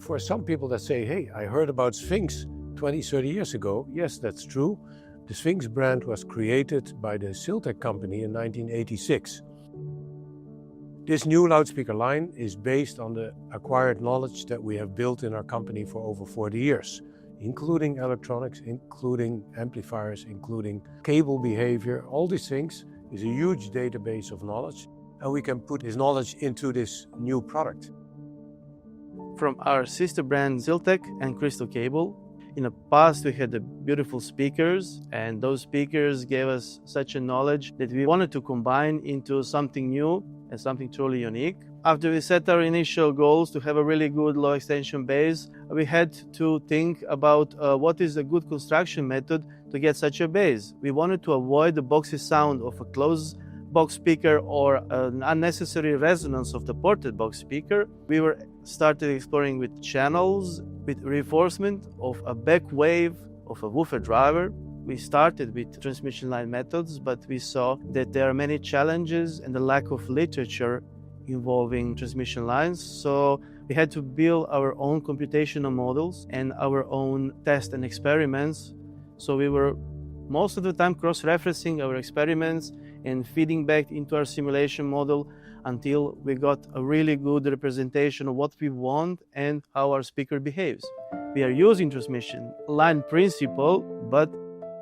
for some people that say, hey, I heard about Sphinx 20, 30 years ago. Yes, that's true. The Sphinx brand was created by the Siltech company in 1986. This new loudspeaker line is based on the acquired knowledge that we have built in our company for over 40 years, including electronics, including amplifiers, including cable behavior. All these things is a huge database of knowledge, and we can put this knowledge into this new product. From our sister brand Siltech and Crystal Cable, in the past we had the beautiful speakers, and those speakers gave us such a knowledge that we wanted to combine into something new and something truly unique. After we set our initial goals to have a really good low extension bass, we had to think about what is a good construction method to get such a bass. We wanted to avoid the boxy sound of a closed box speaker or an unnecessary resonance of the ported box speaker. We started exploring with channels, with reinforcement of a back wave of a woofer driver. We started with transmission line methods, but we saw that there are many challenges and the lack of literature involving transmission lines. So we had to build our own computational models and our own tests and experiments. So we were most of the time cross-referencing our experiments and feeding back into our simulation model until we got a really good representation of what we want and how our speaker behaves. We are using transmission line principle, but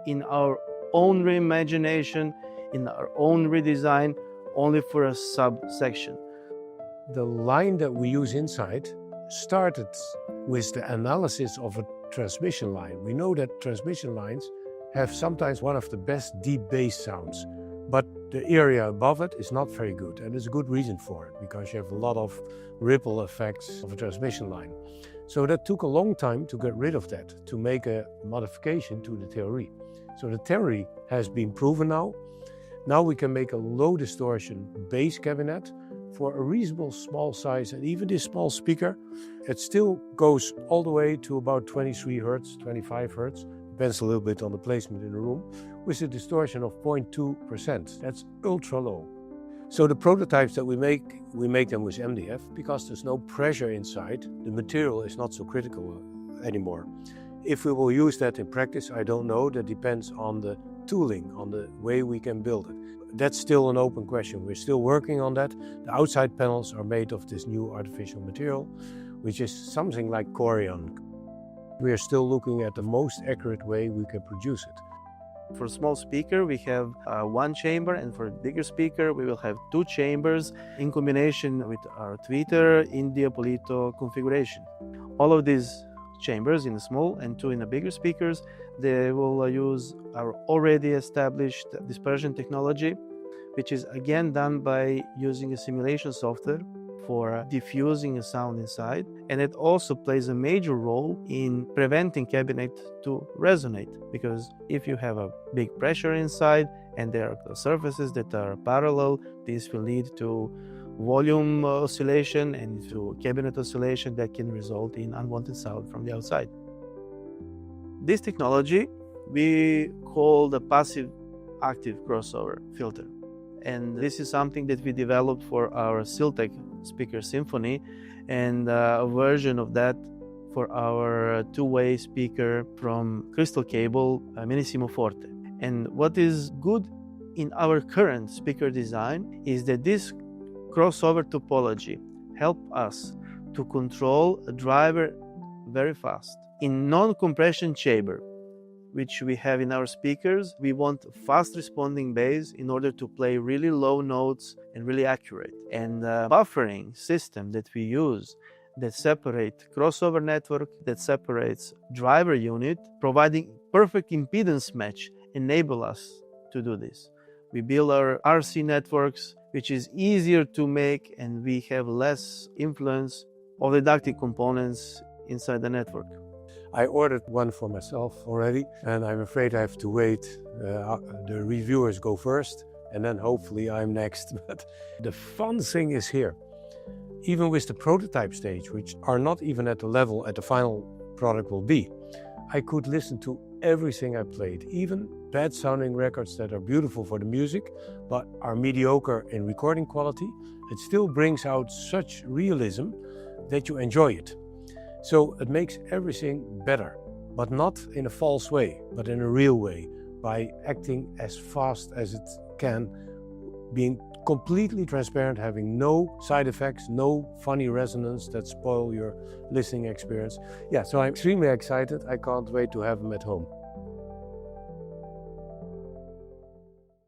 in our own reimagination, in our own redesign, only for a subsection. The line that we use inside started with the analysis of a transmission line. We know that transmission lines have sometimes one of the best deep bass sounds, but the area above it is not very good, and there's a good reason for it, because you have a lot of ripple effects of a transmission line. So that took a long time to get rid of that, to make a modification to the theory. So the theory has been proven now. Now we can make a low distortion bass cabinet for a reasonable small size, and even this small speaker, it still goes all the way to about 23 Hertz, 25 Hertz, depends a little bit on the placement in the room, with a distortion of 0.2%. That's ultra low. So the prototypes that we make them with MDF because there's no pressure inside. The material is not so critical anymore. If we will use that in practice, I don't know. That depends on the tooling, on the way we can build it. That's still an open question. We're still working on that. The outside panels are made of this new artificial material, which is something like Corian. We are still looking at the most accurate way we can produce it. For a small speaker, we have one chamber, and for a bigger speaker, we will have two chambers in combination with our tweeter in the Polito configuration. All of these chambers in the small and two in the bigger speakers, they will use our already established dispersion technology, which is again done by using a simulation software for diffusing a sound inside, and it also plays a major role in preventing cabinet to resonate, because if you have a big pressure inside and there are surfaces that are parallel, this will lead to volume oscillation and to cabinet oscillation that can result in unwanted sound from the outside. This technology we call the passive active crossover filter, and this is something that we developed for our Siltech speaker Symphony, and a version of that for our two-way speaker from Crystal Cable Minissimo Forte. And what is good in our current speaker design is that this crossover topology helps us to control a driver very fast. In non-compression chamber, which we have in our speakers, we want fast responding bass in order to play really low notes and really accurate. And the buffering system that we use that separate crossover network, that separates driver unit, providing perfect impedance match, enable us to do this. We build our RC networks, which is easier to make, and we have less influence of the didactic components inside the network. I ordered one for myself already, and I'm afraid I have to wait. The reviewers go first, and then hopefully I'm next. But the fun thing is here. Even with the prototype stage, which are not even at the level at the final product will be, I could listen to everything I played, even bad sounding records that are beautiful for the music, but are mediocre in recording quality. It still brings out such realism that you enjoy it. So it makes everything better, but not in a false way, but in a real way, by acting as fast as it can, being completely transparent, having no side effects, no funny resonance that spoil your listening experience. Yeah, so I'm extremely excited. I can't wait to have them at home.